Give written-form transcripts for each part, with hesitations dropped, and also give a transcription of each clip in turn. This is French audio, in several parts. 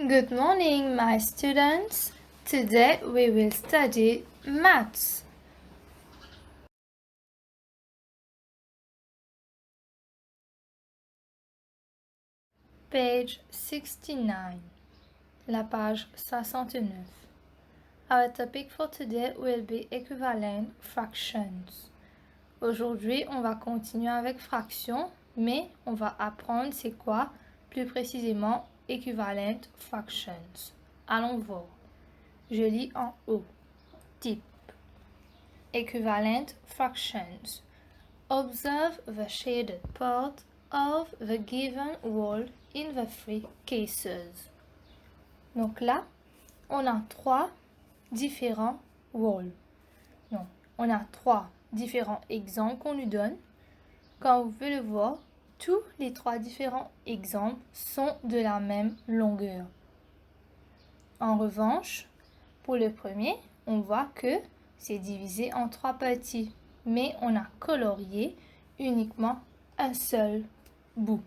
Good morning, my students. Today we will study maths. Page 69, la page 69. Our topic for today will be equivalent fractions. Aujourd'hui, on va continuer avec fractions, mais on va apprendre c'est quoi, plus précisément, equivalent fractions. Allons voir. Je lis en haut. Type. Equivalent fractions. Observe the shaded part of the given wall in the three cases. Donc là, on a trois différents walls. Donc, on a trois différents exemples qu'on nous donne. Comme vous pouvez le voir, tous les trois différents exemples sont de la même longueur. En revanche, pour le premier, on voit que c'est divisé en trois parties, mais on a colorié uniquement un seul bout.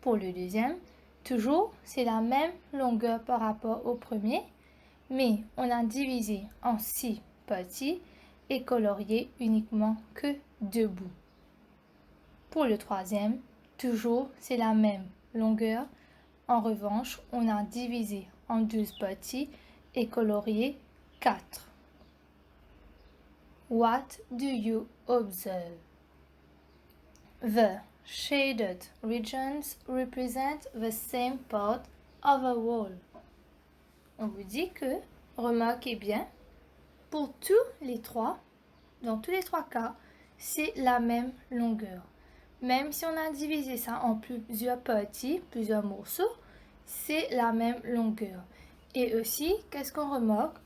Pour le deuxième, toujours, c'est la même longueur par rapport au premier, mais on a divisé en 6 parties et colorié uniquement que 2 bouts. Pour le troisième, toujours, c'est la même longueur. En revanche, on a divisé en 12 parties et colorié 4. What do you observe? The shaded regions represent the same part of a wall. On vous dit que, remarquez bien, pour tous les trois, dans tous les trois cas, c'est la même longueur. Même si on a divisé ça en plusieurs parties, plusieurs morceaux, c'est la même longueur. Et aussi, qu'est-ce qu'on remarque?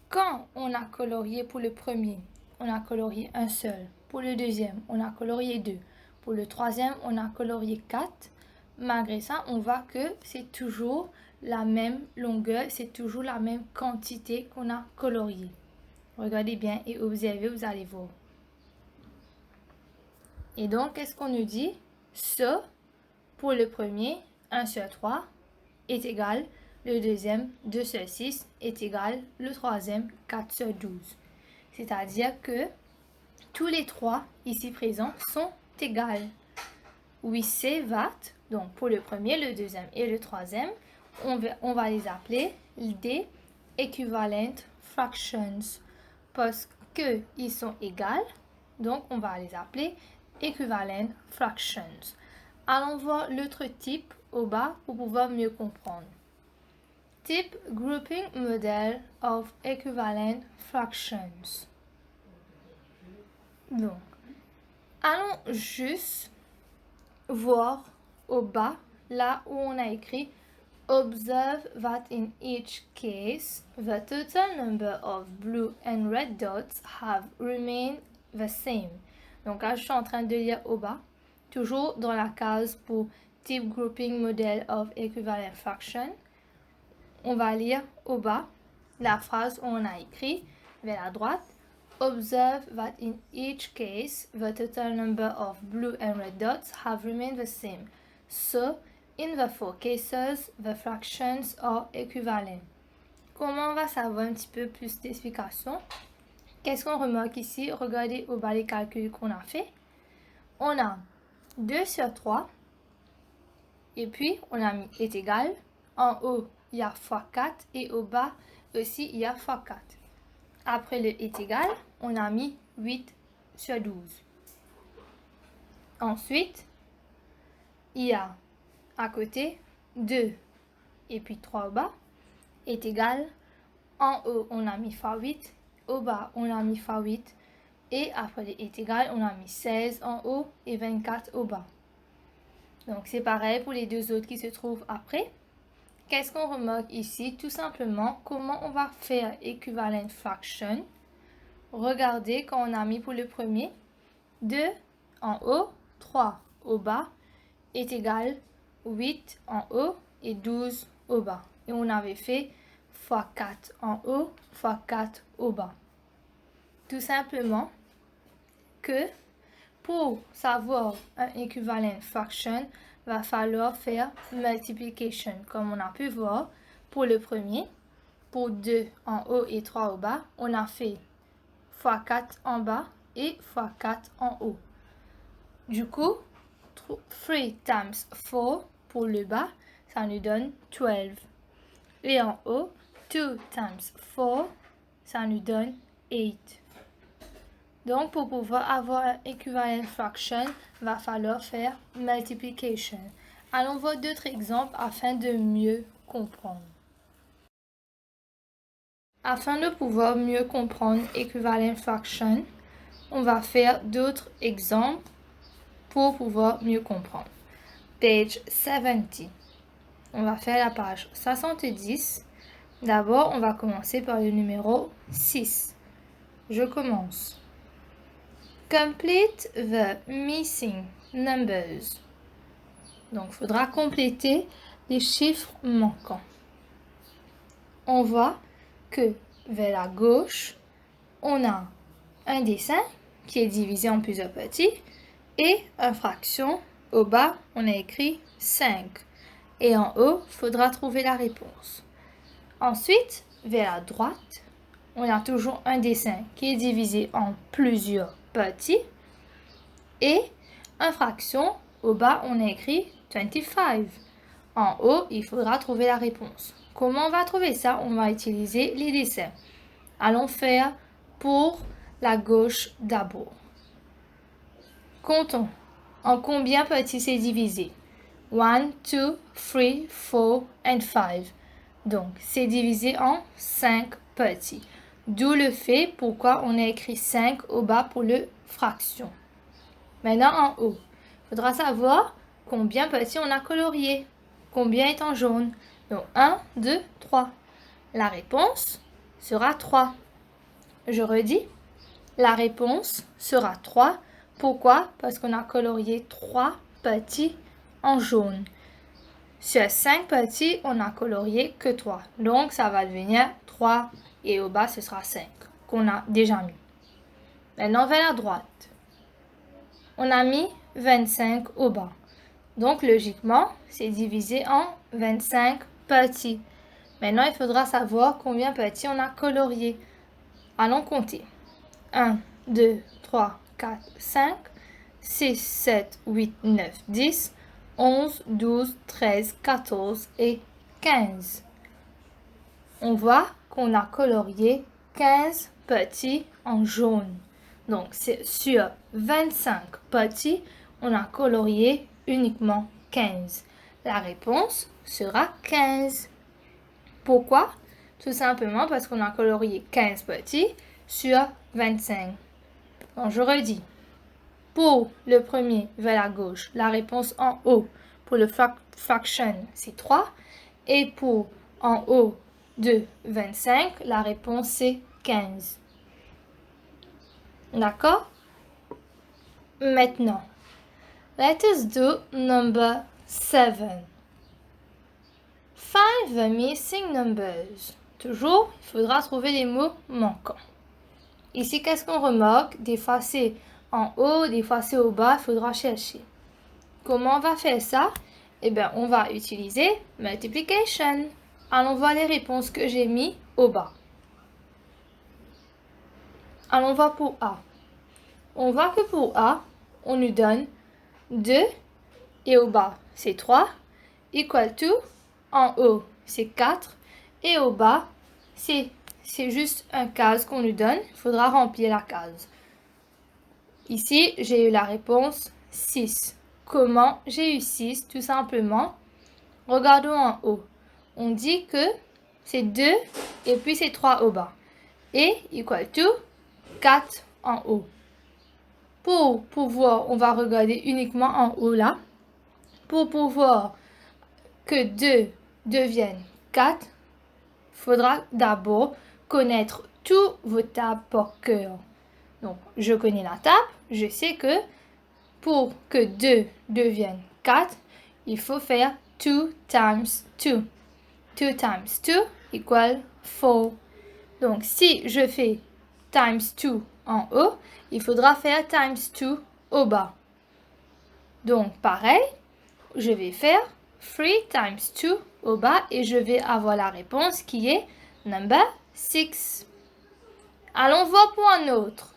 Quand on a colorié pour le premier, on a colorié un seul. Pour le deuxième, on a colorié 2. Pour le troisième, on a colorié 4. Malgré ça, on voit que c'est toujours la même longueur, c'est toujours la même quantité qu'on a colorié. Regardez bien et observez, vous allez voir. Et donc, qu'est-ce qu'on nous dit? Ça, pour le premier, 1 sur 3 est égal, le deuxième, 2 sur 6 est égal, le troisième, 4 sur 12. C'est-à-dire que tous les trois ici présents sont égales. We say that, donc pour le premier, le deuxième et le troisième, on va les appeler des equivalent fractions parce qu'ils sont égales, donc on va les appeler equivalent fractions. Allons voir l'autre type au bas pour pouvoir mieux comprendre. Type grouping model of equivalent fractions. Donc, allons juste voir au bas, là où on a écrit Observe that in each case, the total number of blue and red dots have remained the same. Donc là, je suis en train de lire au bas, toujours dans la case pour Type Grouping Model of Equivalent Fraction. On va lire au bas la phrase où on a écrit vers la droite. Observe that in each case, the total number of blue and red dots have remained the same. So, in the four cases, the fractions are equivalent. Comment on va savoir un petit peu plus d'explications? Qu'est-ce qu'on remarque ici? Regardez au bas les calculs qu'on a fait. On a 2 sur 3. Et puis, on a mis est égal. En haut, il y a fois 4. Et au bas aussi, il y a fois 4. Après le est égal, on a mis 8 sur 12. Ensuite, il y a à côté 2 et puis 3 au bas est égal. En haut, on a mis fois 8. Au bas, on a mis fois 8. Et après le est égal, on a mis 16 en haut et 24 au bas. Donc, c'est pareil pour les deux autres qui se trouvent après. Qu'est-ce qu'on remarque ici? Tout simplement, comment on va faire equivalent fraction. Regardez quand on a mis pour le premier, 2 en haut, 3 au bas est égal 8 en haut et 12 au bas. Et on avait fait fois 4 en haut, fois 4 au bas. Tout simplement que pour savoir un equivalent fraction, va falloir faire multiplication. Comme on a pu voir, pour le premier, pour 2 en haut et 3 au bas, on a fait x 4 en bas et x 4 en haut. Du coup, 3 times 4 pour le bas, ça nous donne 12. Et en haut, 2 times 4, ça nous donne 8. Donc, pour pouvoir avoir un equivalent fraction, il va falloir faire multiplication. Allons voir d'autres exemples afin de mieux comprendre. Afin de pouvoir mieux comprendre equivalent fraction, on va faire d'autres exemples pour pouvoir mieux comprendre. Page 70. On va faire la page 70. D'abord, on va commencer par le numéro 6. Je commence. Complete the missing numbers. Donc, il faudra compléter les chiffres manquants. On voit que vers la gauche, on a un dessin qui est divisé en plusieurs petits et une fraction. Au bas, on a écrit 5. Et en haut, il faudra trouver la réponse. Ensuite, vers la droite, on a toujours un dessin qui est divisé en plusieurs petits et une fraction. Au bas, on a écrit 25. En haut, il faudra trouver la réponse. Comment on va trouver ça? On va utiliser les dessins. Allons faire pour la gauche d'abord. Comptons. En combien petits c'est divisé? 1, 2, 3, 4 et 5. Donc, c'est divisé en 5 petits. D'où le fait pourquoi on a écrit 5 au bas pour le fraction. Maintenant, en haut, il faudra savoir combien petits on a colorié. Combien est en jaune? Donc, 1, 2, 3. La réponse sera 3. Je redis, la réponse sera 3. Pourquoi? Parce qu'on a colorié 3 petits en jaune. Sur 5 petits, on a colorié que 3. Donc, ça va devenir 3 et au bas, ce sera 5 qu'on a déjà mis. Maintenant, vers la droite. On a mis 25 au bas. Donc, logiquement, c'est divisé en 25 petits. Maintenant, il faudra savoir combien petits on a colorié. Allons compter. 1, 2, 3, 4, 5, 6, 7, 8, 9, 10, 11, 12, 13, 14 et 15. On voit qu'on a colorié 15 petits en jaune. Donc, c'est sur 25 petits, on a colorié uniquement 15. La réponse sera 15. Pourquoi? Tout simplement parce qu'on a colorié 15 petits sur 25. Donc, je redis. Pour le premier vers la gauche, la réponse en haut pour le fraction, c'est 3. Et pour en haut de 25, la réponse, c'est 15. D'accord? Maintenant, let us do number 7. Find the missing numbers. Toujours, il faudra trouver les mots manquants. Ici, qu'est-ce qu'on remarque? Des fois, c'est en haut, des fois, c'est au bas. Il faudra chercher. Comment on va faire ça? Eh bien, on va utiliser multiplication. Allons voir les réponses que j'ai mis au bas. Allons voir pour A. On voit que pour A, on nous donne 2 et au bas, c'est 3. Equal to, en haut, c'est 4. Et au bas, c'est juste un case qu'on nous donne. Il faudra remplir la case. Ici, j'ai eu la réponse 6. Comment j'ai eu 6? Tout simplement, regardons en haut. On dit que c'est 2 et puis c'est 3 au bas. Et equal to 4 en haut. Pour pouvoir, on va regarder uniquement en haut là. Pour pouvoir que 2 devienne 4, il faudra d'abord connaître tous vos tables par cœur. Donc, je connais la table. Je sais que pour que 2 devienne 4, il faut faire 2 times 2. 2 times 2 égale 4. Donc, si je fais times 2 en haut, il faudra faire times 2 au bas. Donc, pareil, je vais faire 3 times 2 au bas et je vais avoir la réponse qui est number 6. Allons voir pour un autre.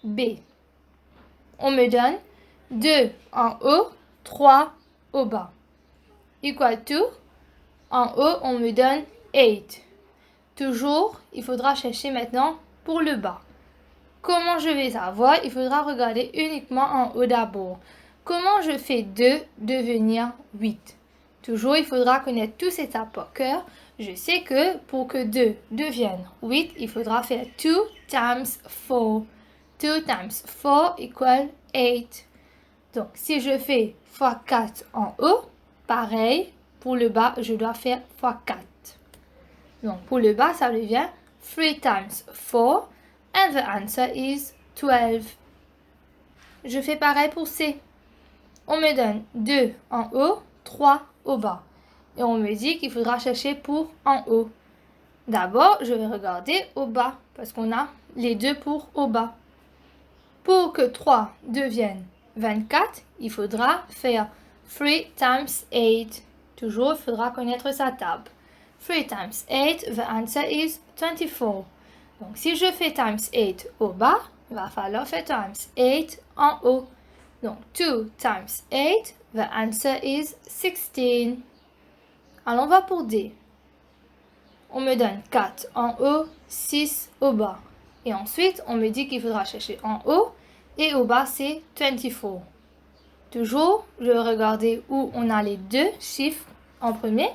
B. On me donne 2 en haut, 3 au bas. Equal to, en haut, on me donne 8. Toujours, il faudra chercher maintenant pour le bas. Comment je vais savoir? Il faudra regarder uniquement en haut d'abord. Comment je fais 2 devenir 8? Toujours, il faudra connaître tous ces étapes par cœur. Je sais que pour que 2 devienne 8, il faudra faire 2 times 4. 2 times 4 égale 8. Donc, si je fais x 4 en haut, pareil, pour le bas, je dois faire x 4. Donc, pour le bas, ça devient 3 times 4 and the answer is 12. Je fais pareil pour C. On me donne 2 en haut, 3 au bas. Et on me dit qu'il faudra chercher pour en haut. D'abord, je vais regarder au bas parce qu'on a les deux pour au bas. Pour que 3 devienne 24, il faudra faire 3 times 8. Toujours, il faudra connaître sa table. 3 times 8, the answer is 24. Donc, si je fais times 8 au bas, il va falloir faire times 8 en haut. Donc, 2 times 8, the answer is 16. Alors, on va pour D. On me donne 4 en haut, 6 au bas. Et ensuite, on me dit qu'il faudra chercher en haut et au bas, c'est 24. Toujours, je vais regarder où on a les deux chiffres en premier.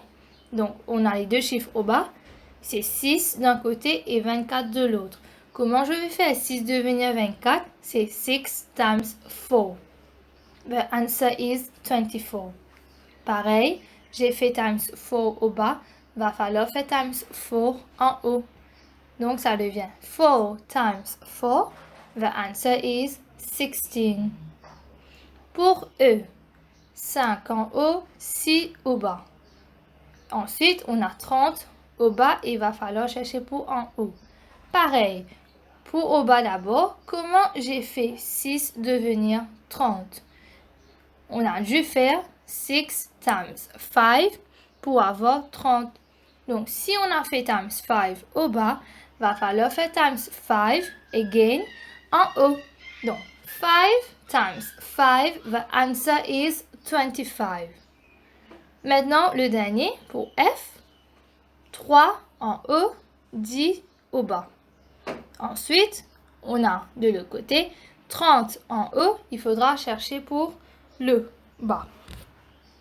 Donc, on a les deux chiffres au bas. C'est 6 d'un côté et 24 de l'autre. Comment je vais faire 6 devenir 24? C'est 6 times 4. The answer is 24. Pareil, j'ai fait times 4 au bas. Va falloir faire times 4 en haut. Donc, ça devient 4 times 4. The answer is 16. Pour E, 5 en haut, 6 au bas. Ensuite, on a 30 au bas et il va falloir chercher pour en haut. Pareil, pour au bas d'abord, comment j'ai fait 6 devenir 30? On a dû faire 6 times 5 pour avoir 30. Donc, si on a fait times 5 au bas, va falloir faire times 5 again en haut. Donc, 5 times 5, the answer is 25. Maintenant, le dernier pour F, 3 en haut, 10 au bas. Ensuite, on a de l'autre côté 30 en haut, il faudra chercher pour le bas.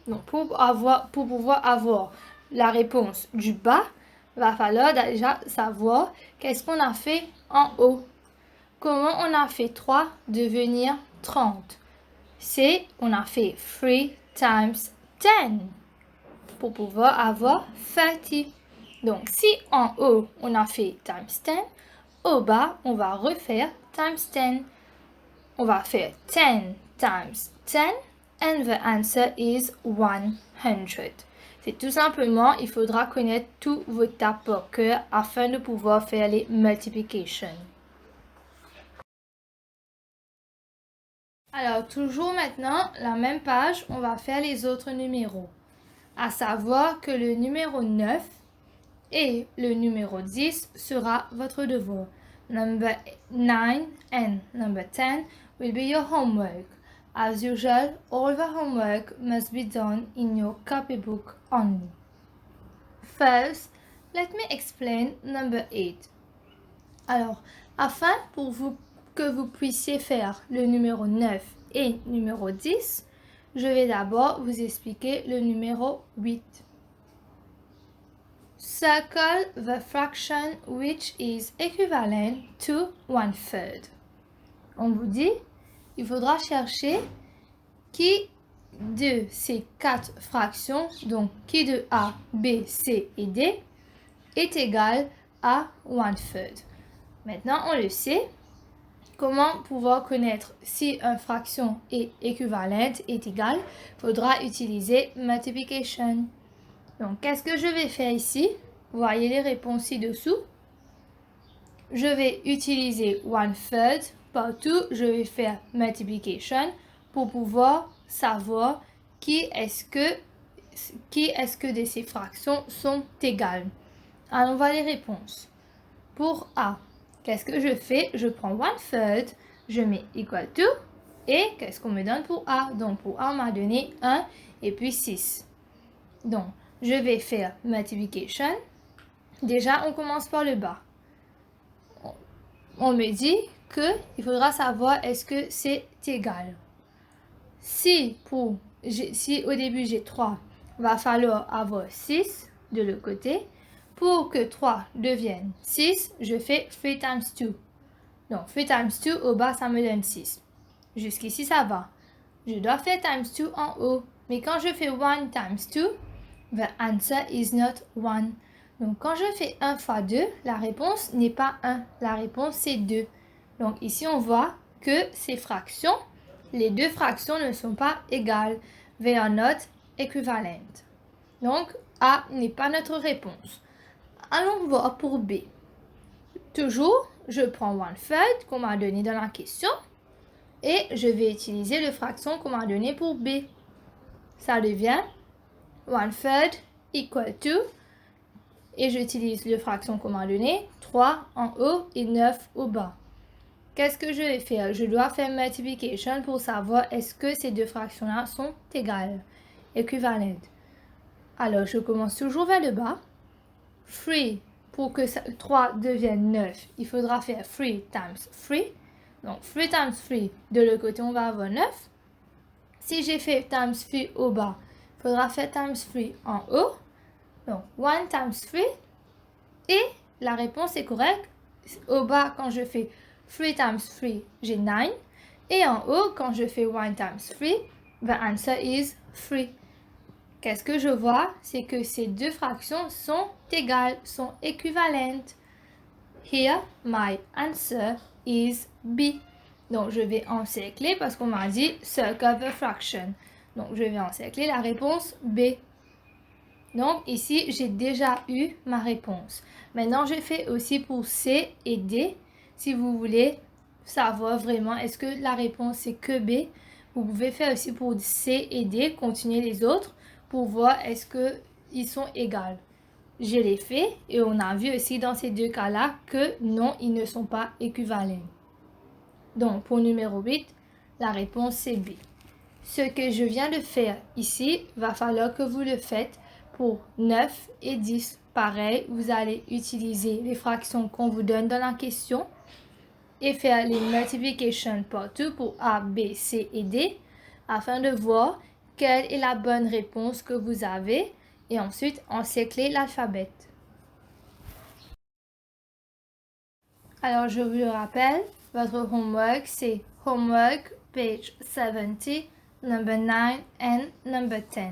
Donc, pour pouvoir avoir la réponse du bas, il va falloir déjà savoir qu'est-ce qu'on a fait en haut. Comment on a fait 3 devenir 30? C'est, on a fait 3 times 10 pour pouvoir avoir 30. Donc, si en haut, on a fait times 10, au bas, on va refaire times 10. On va faire 10 times 10 and the answer is 100. C'est tout simplement, il faudra connaître tous vos tables par cœur afin de pouvoir faire les multiplications. Alors, toujours maintenant, la même page, on va faire les autres numéros. À savoir que le numéro 9 et le numéro 10 sera votre devoir. Number 9 and number 10 will be your homework. As usual, all the homework must be done in your copybook only. First, let me explain number 8. Alors, afin que vous puissiez faire le numéro 9 et numéro 10, je vais d'abord vous expliquer le numéro 8. Circle the fraction which is equivalent to 1/3. On vous dit, il faudra chercher qui de ces 4 fractions, donc qui de A, B, C et D, est égal à 1/3. Maintenant, on le sait. Comment pouvoir connaître si une fraction est équivalente, est égale? Il faudra utiliser multiplication. Donc, qu'est-ce que je vais faire ici? Vous voyez les réponses ci-dessous. Je vais utiliser 1/3. Partout, je vais faire multiplication pour pouvoir savoir qui est-ce que de ces fractions sont égales? Allons voir les réponses. Pour A, qu'est-ce que je fais? Je prends 1/3, je mets equal to, et qu'est-ce qu'on me donne pour A? Donc pour A, on m'a donné 1 et puis 6. Donc, je vais faire multiplication. Déjà, on commence par le bas. On me dit qu'il faudra savoir est-ce que c'est égal. Si au début j'ai 3, il va falloir avoir 6 de l'autre côté. Pour que 3 devienne 6, je fais 3 times 2. Donc 3 times 2 au bas, ça me donne 6. Jusqu'ici, ça va. Je dois faire times 2 en haut. Mais quand je fais 1 times 2, the answer is not 1. Donc quand je fais 1 fois 2, la réponse n'est pas 1. La réponse c'est 2. Donc ici, on voit que ces fractions, les deux fractions ne sont pas égales. They are not equivalent. Donc A n'est pas notre réponse. Allons voir pour B. Toujours, je prends 1/3 qu'on m'a donné dans la question et je vais utiliser le fraction qu'on m'a donné pour B. Ça devient 1/3 equal to, et j'utilise le fraction qu'on m'a donné, 3 en haut et 9 au bas. Qu'est-ce que je vais faire? Je dois faire multiplication pour savoir est-ce que ces deux fractions-là sont égales, équivalentes. Alors, je commence toujours vers le bas. 3, pour que 3 devienne 9, il faudra faire 3 times 3. Donc, 3 times 3, de l'autre côté, on va avoir 9. Si j'ai fait times 3 au bas, il faudra faire times 3 en haut. Donc, 1 times 3. Et la réponse est correcte. Au bas, quand je fais 3 times 3, j'ai 9. Et en haut, quand je fais 1 times 3, the answer is 3. Qu'est-ce que je vois? C'est que ces deux fractions sont égales, sont équivalentes. Here, my answer is B. Donc, je vais encercler parce qu'on m'a dit circle the fraction. Donc, je vais encercler la réponse B. Donc, ici, j'ai déjà eu ma réponse. Maintenant, je fais aussi pour C et D. Si vous voulez savoir vraiment est-ce que la réponse c'est que B, vous pouvez faire aussi pour C et D, continuer les autres pour voir est-ce qu'ils sont égaux. Je l'ai fait et on a vu aussi dans ces deux cas-là que non, ils ne sont pas équivalents. Donc, pour numéro 8, la réponse c'est B. Ce que je viens de faire ici, va falloir que vous le faites pour 9 et 10. Pareil, vous allez utiliser les fractions qu'on vous donne dans la question et faire les multiplications partout pour A, B, C et D afin de voir quelle est la bonne réponse que vous avez et ensuite encercler l'alphabet. Alors, je vous le rappelle, votre homework, c'est homework page 70, number 9 and number 10.